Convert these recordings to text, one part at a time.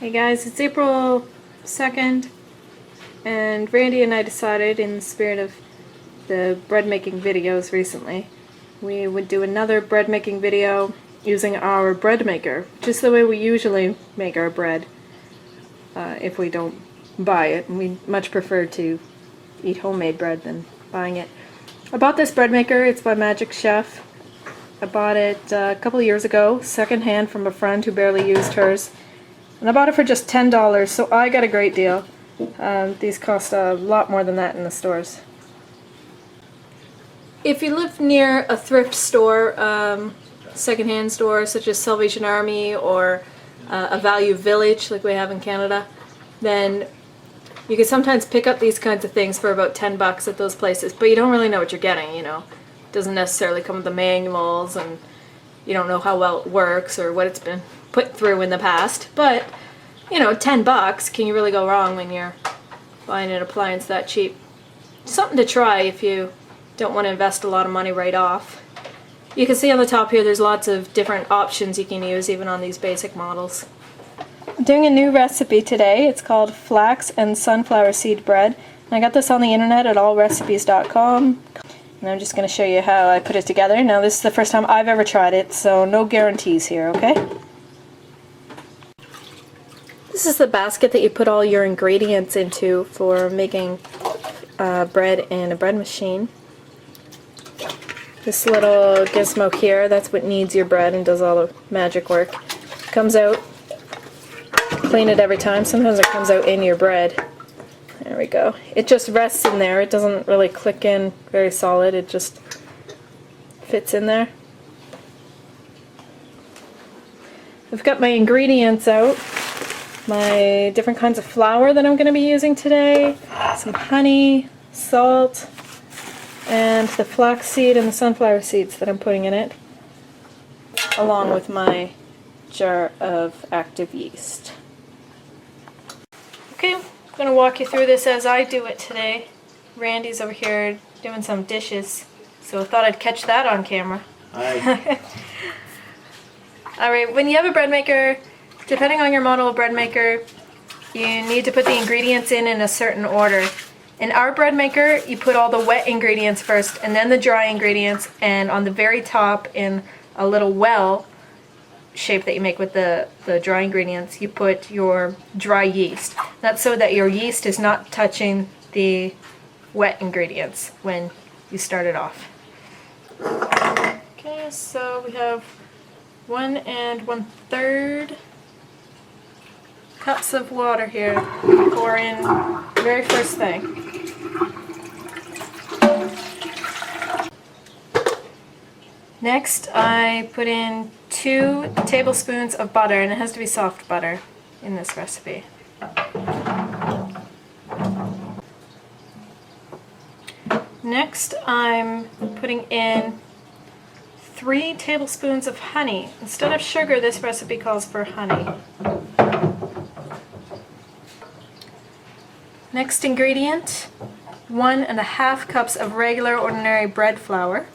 Hey guys, it's April 2nd, and Randy and I decided, in the spirit of the bread making videos recently, we would do another bread making video using our Breadmaker, just the way we usually make our bread if we don't buy it. And we much prefer to eat homemade bread than buying it. I bought this Breadmaker. It's by Magic Chef. I bought it a couple of years ago, secondhand from a friend who barely used hers. And I bought it for just $10, so I got a great deal. These cost a lot more than that in the stores. If you live near a thrift store, secondhand store such as Salvation Army or a Value Village like we have in Canada, then you can sometimes pick up these kinds of things for about $10 at those places, but you don't really know what you're getting, you know. It doesn't necessarily come with the manuals, and you don't know how well it works or what it's been put through in the past. But you know, $10, can you really go wrong when you're buying an appliance that cheap? Something to try if you don't want to invest a lot of money right off. You can see on the top here there's lots of different options you can use even on these basic models. I'm doing a new recipe today. It's called Flax and Sunflower Seed Bread. And I got this on the internet at allrecipes.com. And I'm just going to show you how I put it together. Now this is the first time I've ever tried it, so no guarantees here, okay? This is the basket that you put all your ingredients into for making bread in a bread machine. This little gizmo here, that's what kneads your bread and does all the magic work. Comes out, clean it every time. Sometimes it comes out in your bread. There we go. It just rests in there. It doesn't really click in very solid. It just fits in there. I've got my ingredients out. My different kinds of flour that I'm going to be using today, some honey, salt, and the flax seed and the sunflower seeds that I'm putting in it, along with my jar of active yeast. Okay, I'm going to walk you through this as I do it today. Randy's over here doing some dishes, so I thought I'd catch that on camera. Hi. Alright, when you have a bread maker, depending on your model of bread maker, you need to put the ingredients in a certain order. In our bread maker, you put all the wet ingredients first and then the dry ingredients, and on the very top in a little well shape that you make with the dry ingredients, you put your dry yeast. That's so that your yeast is not touching the wet ingredients when you start it off. Okay, so we have 1 1/3 cups of water here. Pour in the very first thing. Next, I put in 2 tablespoons of butter, and it has to be soft butter in this recipe. Next, I'm putting in 3 tablespoons of honey. Instead of sugar, this recipe calls for honey. Next ingredient, 1 1/2 cups of regular ordinary bread flour.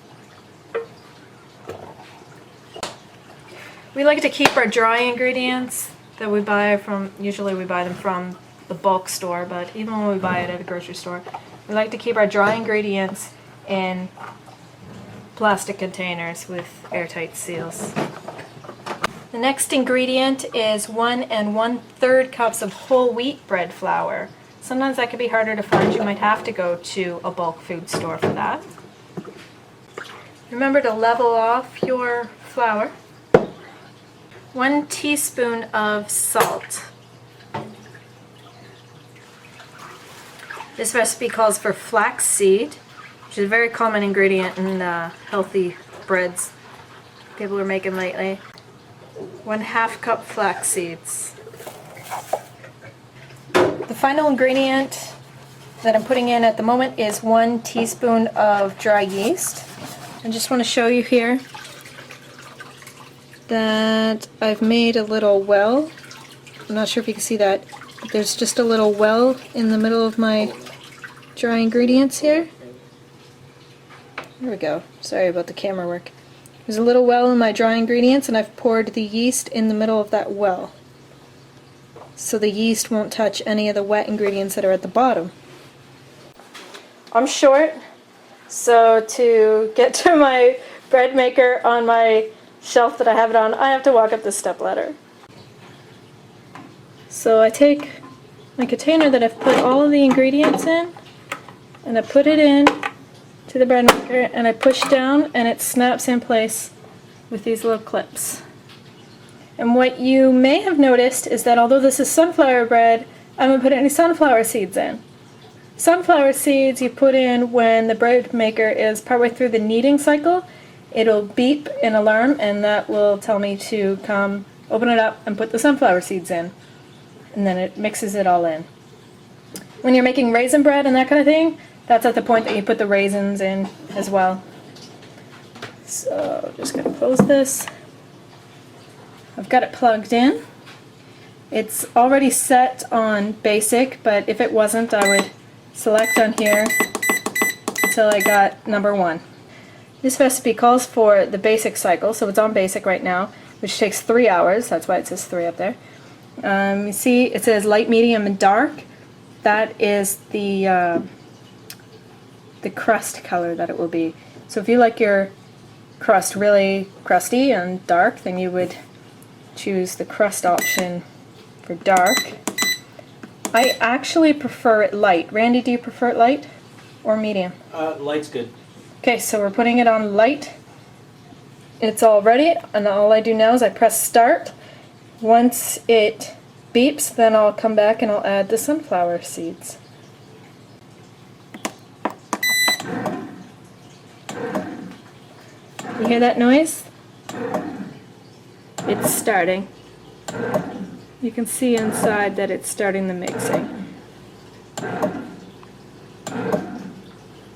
We like to keep our dry ingredients that we buy from, usually we buy them from the bulk store, but even when we buy it at a grocery store, we like to keep our dry ingredients in plastic containers with airtight seals. The next ingredient is 1 1/3 cups of whole wheat bread flour. Sometimes that can be harder to find. You might have to go to a bulk food store for that. Remember to level off your flour. 1 teaspoon of salt. This recipe calls for flax seed, which is a very common ingredient in healthy breads people are making lately. 1/2 cup flax seeds. The final ingredient that I'm putting in at the moment is 1 teaspoon of dry yeast. I just want to show you here that I've made a little well. I'm not sure if you can see that, but there's just a little well in the middle of my dry ingredients here. There we go. Sorry about the camera work. There's a little well in my dry ingredients, and I've poured the yeast in the middle of that well. so the yeast won't touch any of the wet ingredients that are at the bottom. I'm short, so to get to my bread maker on my shelf that I have it on, I have to walk up this step ladder. So I take my container that I've put all of the ingredients in, and I put it in to the bread maker, and I push down, and it snaps in place with these little clips. And what you may have noticed is that although this is sunflower bread, I haven't put any sunflower seeds in. Sunflower seeds you put in when the bread maker is partway through the kneading cycle. It'll beep an alarm, and that will tell me to come open it up and put the sunflower seeds in. And then it mixes it all in. When you're making raisin bread and that kind of thing, that's at the point that you put the raisins in as well. So just going to close this. I've got it plugged in. It's already set on basic, but if it wasn't, I would select on here until I got number 1. This recipe calls for the basic cycle, so it's on basic right now, which takes 3 hours. That's why it says 3 up there. You see it says light, medium, and dark. That is the crust color that it will be. So if you like your crust really crusty and dark, then you would choose the crust option for dark. I actually prefer it light. Randy, do you prefer it light or medium? Light's good. Okay, so we're putting it on light. It's all ready, and all I do now is I press start. Once it beeps, then I'll come back and I'll add the sunflower seeds. You hear that noise? It's starting. You can see inside that it's starting the mixing.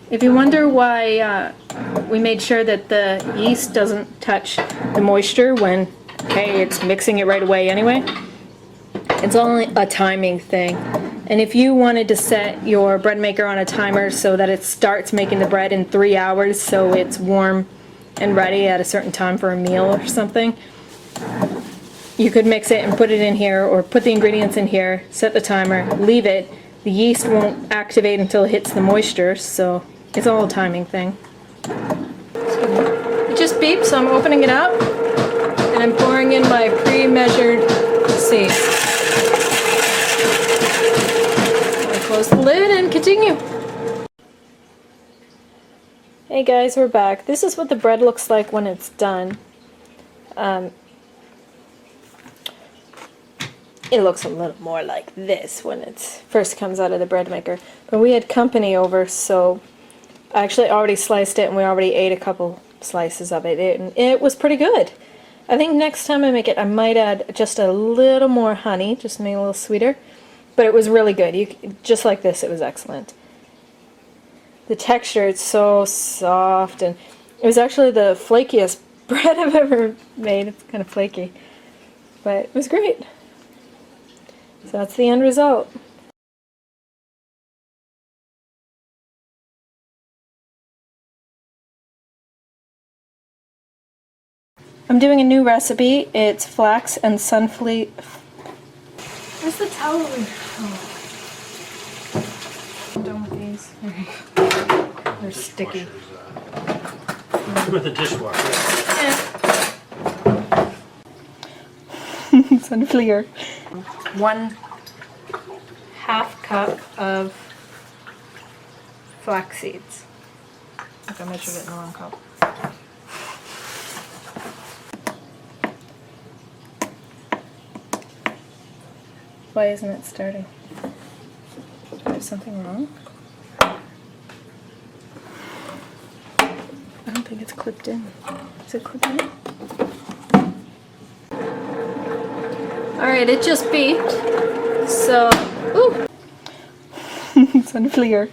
If you wonder why we made sure that the yeast doesn't touch the moisture when, hey, it's mixing it right away anyway, it's only a timing thing. And if you wanted to set your bread maker on a timer so that it starts making the bread in 3 hours so it's warm and ready at a certain time for a meal or something, you could mix it and put it in here, or put the ingredients in here, set the timer, leave it. The yeast won't activate until it hits the moisture, so it's all a timing thing. It just beeped, so I'm opening it up, and I'm pouring in my pre-measured seeds. I'll close the lid and continue. Hey guys, we're back. This is what the bread looks like when it's done. It looks a little more like this when it first comes out of the bread maker. But we had company over, so I actually already sliced it, and we already ate a couple slices of it. It was pretty good. I think next time I make it, I might add just a little more honey, just to make it a little sweeter. But it was really good. Just like this, it was excellent. The texture, it's so soft, and it was actually the flakiest bread I've ever made. It's kind of flaky, but it was great. So that's the end result. I'm doing a new recipe. It's flax and sunflower. Where's the towel? Oh. I'm done with these. They're sticky. With the dishwasher. Yeah. Sunflower. 1/2 cup of flax seeds. I think I measured it in the wrong cup. Why isn't it starting? Is there something wrong? I don't think it's clipped in. Is it clipped in? Alright, it just beeped. So, ooh! Sunflower.